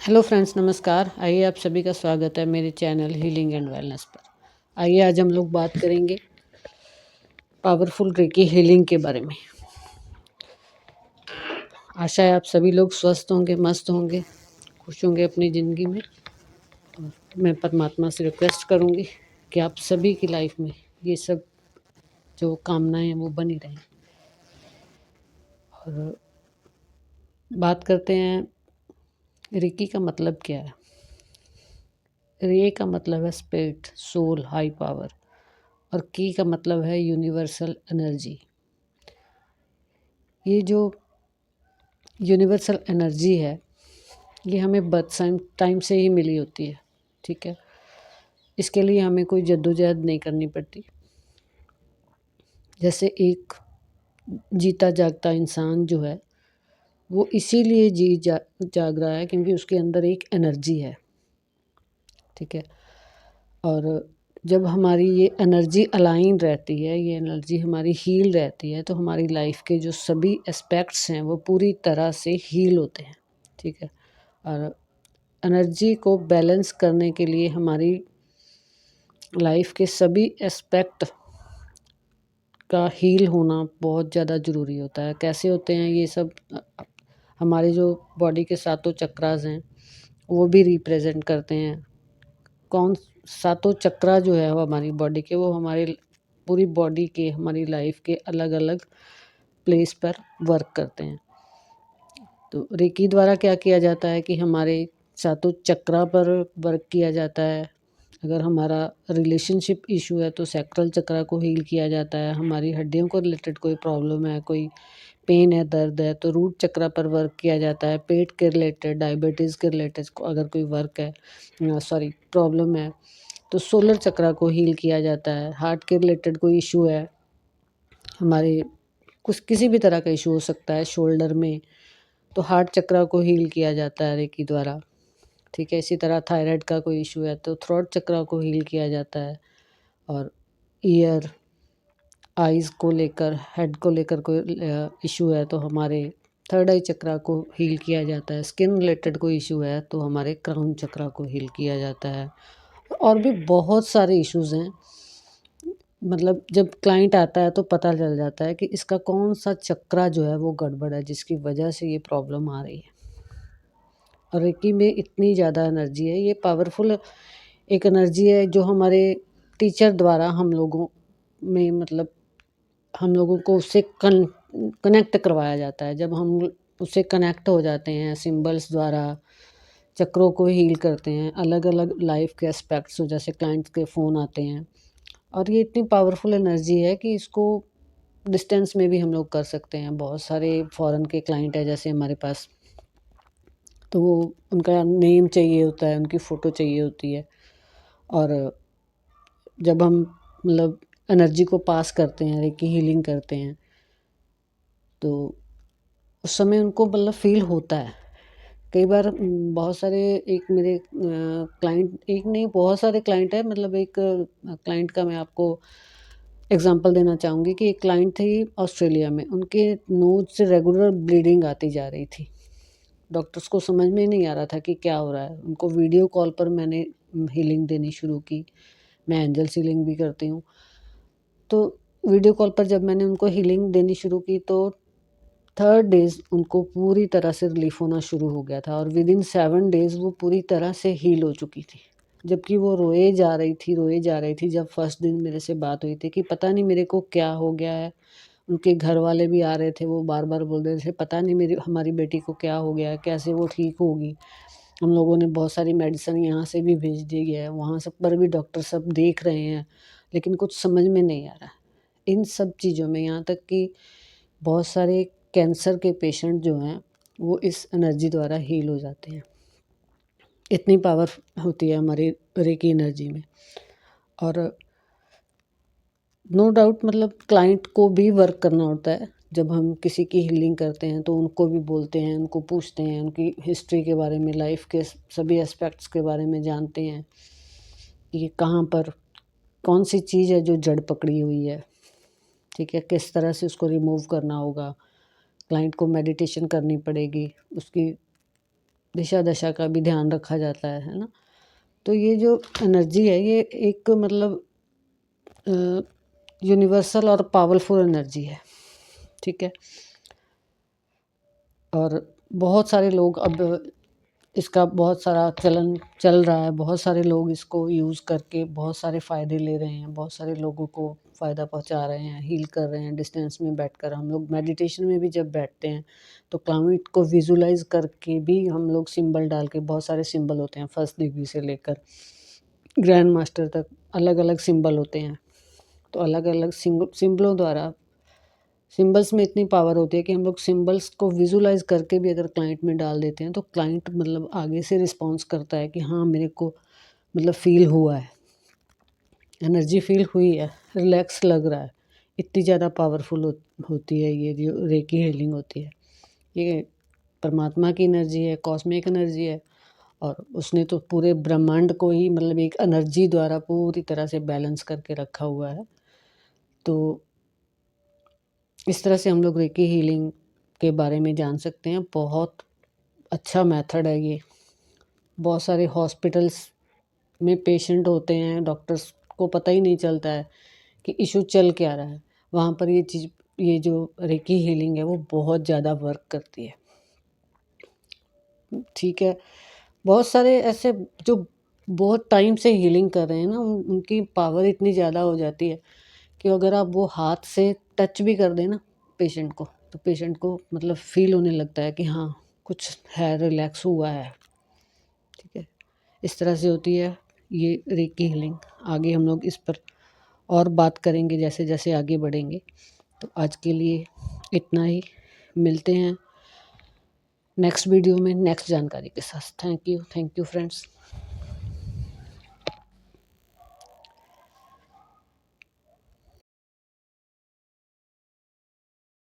Hello friends, नमस्कार। आइए आप सभी का स्वागत है मेरे चैनल हीलिंग एंड वेलनेस पर। आइए आज हम लोग बात करेंगे पावरफुल रेकी हीलिंग के बारे में। आशा है आप सभी लोग स्वस्थ होंगे, मस्त होंगे, खुश होंगे अपनी ज़िंदगी में। और मैं परमात्मा से रिक्वेस्ट करूँगी कि आप सभी की लाइफ में ये सब जो कामनाएं हैं वो बनी रहें। और बात करते हैं रेकी का मतलब क्या है। रे का मतलब है स्पिरिट, सोल, हाई पावर। और की का मतलब है यूनिवर्सल एनर्जी। ये जो यूनिवर्सल एनर्जी है ये हमें बर्थ टाइम से ही मिली होती है, ठीक है। इसके लिए हमें कोई जद्दोजहद नहीं करनी पड़ती। जैसे एक जीता जागता इंसान जो है वो इसीलिए जाग रहा है क्योंकि उसके अंदर एक एनर्जी है, ठीक है। और जब हमारी ये एनर्जी अलाइन रहती है, ये एनर्जी हमारी हील रहती है, तो हमारी लाइफ के जो सभी एस्पेक्ट्स हैं वो पूरी तरह से हील होते हैं, ठीक है। और एनर्जी को बैलेंस करने के लिए हमारी लाइफ के सभी एस्पेक्ट का हील होना बहुत ज़्यादा ज़रूरी होता है। कैसे होते हैं ये सब? हमारे जो बॉडी के सातों चक्रास हैं वो भी रिप्रेजेंट करते हैं। कौन सातों चक्रा जो है वो हमारी बॉडी के, वो हमारी पूरी बॉडी के, हमारी लाइफ के अलग अलग प्लेस पर वर्क करते हैं। तो रेकी द्वारा क्या किया जाता है कि हमारे सातों चक्रा पर वर्क किया जाता है। अगर हमारा रिलेशनशिप इशू है तो सैक्रल चक्रा को हील किया जाता है। हमारी हड्डियों को रिलेटेड कोई प्रॉब्लम है, कोई पेन है, दर्द है, तो रूट चक्रा पर वर्क किया जाता है। पेट के रिलेटेड, डायबिटीज़ के रिलेटेड अगर कोई वर्क है, प्रॉब्लम है, तो सोलर चक्रा को हील किया जाता है। हार्ट के रिलेटेड कोई इशू है, हमारे कुछ किसी भी तरह का इशू हो सकता है शोल्डर में, तो हार्ट चक्रा को हील किया जाता है रेकी द्वारा, ठीक है। इसी तरह थायराइड का कोई इशू है तो थ्रोट चक्रा को हील किया जाता है। और ईयर, आइज़ को लेकर, हेड को लेकर कोई इशू है तो हमारे थर्ड आई चक्रा को हील किया जाता है। स्किन रिलेटेड कोई इशू है तो हमारे क्राउन चक्रा को हील किया जाता है। और भी बहुत सारे इश्यूज़ हैं। मतलब जब क्लाइंट आता है तो पता चल जाता है कि इसका कौन सा चक्रा जो है वो गड़बड़ है, जिसकी वजह से ये प्रॉब्लम आ रही है। और रेकी में इतनी ज़्यादा एनर्जी है, ये पावरफुल एक एनर्जी है जो हमारे टीचर द्वारा हम लोगों में, मतलब हम लोगों को उससे कनेक्ट करवाया जाता है। जब हम उससे कनेक्ट हो जाते हैं सिंबल्स द्वारा, चक्रों को हील करते हैं, अलग अलग लाइफ के एस्पेक्ट्स, जैसे क्लाइंट्स के फ़ोन आते हैं। और ये इतनी पावरफुल एनर्जी है कि इसको डिस्टेंस में भी हम लोग कर सकते हैं। बहुत सारे फॉरेन के क्लाइंट है जैसे हमारे पास, तो वो उनका नेम चाहिए होता है, उनकी फ़ोटो चाहिए होती है। और जब हम मतलब एनर्जी को पास करते हैं, रेकी हीलिंग करते हैं, तो उस समय उनको मतलब फ़ील होता है। कई बार बहुत सारे, एक मेरे क्लाइंट, एक नहीं बहुत सारे क्लाइंट हैं, मतलब एक क्लाइंट का मैं आपको एग्ज़ाम्पल देना चाहूँगी कि एक क्लाइंट थी ऑस्ट्रेलिया में, उनके नोज़ से रेगुलर ब्लीडिंग आती जा रही थी। डॉक्टर्स को समझ में नहीं आ रहा था कि क्या हो रहा है। उनको वीडियो कॉल पर मैंने हीलिंग देनी शुरू की। मैं एंजल हीलिंग भी करती हूँ। तो वीडियो कॉल पर जब मैंने उनको हीलिंग देनी शुरू की तो थर्ड डेज़ उनको पूरी तरह से रिलीफ़ होना शुरू हो गया था और विदिन 7 डेज़ वो पूरी तरह से हील हो चुकी थी। जबकि वो रोए जा रही थी जब फर्स्ट दिन मेरे से बात हुई थी कि पता नहीं मेरे को क्या हो गया है। उनके घर वाले भी आ रहे थे, वो बार-बार बोल रहे थे पता नहीं हमारी बेटी को क्या हो गया है, कैसे वो ठीक होगी। हम लोगों ने बहुत सारी मेडिसिन यहाँ से भी भेज दी है, वहाँ सब पर भी डॉक्टर सब देख रहे हैं, लेकिन कुछ समझ में नहीं आ रहा है। इन सब चीज़ों में यहाँ तक कि बहुत सारे कैंसर के पेशेंट जो हैं वो इस एनर्जी द्वारा हील हो जाते हैं। इतनी पावर होती है हमारी रेकी एनर्जी में। और नो डाउट मतलब क्लाइंट को भी वर्क करना होता है। जब हम किसी की हीलिंग करते हैं तो उनको भी बोलते हैं, उनको पूछते हैं, उनकी हिस्ट्री के बारे में, लाइफ के सभी एस्पेक्ट्स के बारे में जानते हैं कि ये कहाँ पर कौन सी चीज़ है जो जड़ पकड़ी हुई है, ठीक है, किस तरह से उसको रिमूव करना होगा। क्लाइंट को मेडिटेशन करनी पड़ेगी, उसकी दिशा दशा का भी ध्यान रखा जाता है ना। तो ये जो एनर्जी है ये एक मतलब यूनिवर्सल और पावरफुल एनर्जी है, ठीक है। और बहुत सारे लोग अब इसका बहुत सारा चलन चल रहा है, बहुत सारे लोग इसको यूज़ करके बहुत सारे फ़ायदे ले रहे हैं, बहुत सारे लोगों को फ़ायदा पहुंचा रहे हैं, हील कर रहे हैं। डिस्टेंस में बैठकर हम लोग मेडिटेशन में भी जब बैठते हैं तो क्लाइमेट को विजुलाइज़ करके भी हम लोग सिंबल डाल के, बहुत सारे सिंबल होते हैं फर्स्ट डिग्री से लेकर ग्रैंड मास्टर तक अलग अलग सिंबल होते हैं। तो अलग अलग सिंबलों द्वारा, सिंबल्स में इतनी पावर होती है कि हम लोग सिंबल्स को विजुलाइज करके भी अगर क्लाइंट में डाल देते हैं तो क्लाइंट मतलब आगे से रिस्पॉन्स करता है कि हाँ मेरे को मतलब फील हुआ है, एनर्जी फील हुई है, रिलैक्स लग रहा है। इतनी ज़्यादा पावरफुल होती है ये जो रेकी हीलिंग होती है। ये परमात्मा की एनर्जी है, कॉस्मिक एनर्जी है, और उसने तो पूरे ब्रह्मांड को ही मतलब एक एनर्जी द्वारा पूरी तरह से बैलेंस करके रखा हुआ है। तो इस तरह से हम लोग रेकी हीलिंग के बारे में जान सकते हैं। बहुत अच्छा मेथड है ये। बहुत सारे हॉस्पिटल्स में पेशेंट होते हैं, डॉक्टर्स को पता ही नहीं चलता है कि इशू चल क्या रहा है। वहाँ पर ये जो रेकी हीलिंग है वो बहुत ज़्यादा वर्क करती है, ठीक है। बहुत सारे ऐसे जो बहुत टाइम से हीलिंग कर रहे हैं ना, उनकी पावर इतनी ज़्यादा हो जाती है कि अगर आप वो हाथ से टच भी कर दें ना पेशेंट को, तो पेशेंट को मतलब फ़ील होने लगता है कि हाँ कुछ है, रिलैक्स हुआ है, ठीक है। इस तरह से होती है ये रेकी हीलिंग। आगे हम लोग इस पर और बात करेंगे जैसे जैसे आगे बढ़ेंगे। तो आज के लिए इतना ही, मिलते हैं नेक्स्ट वीडियो में नेक्स्ट जानकारी के साथ। Thank you friends.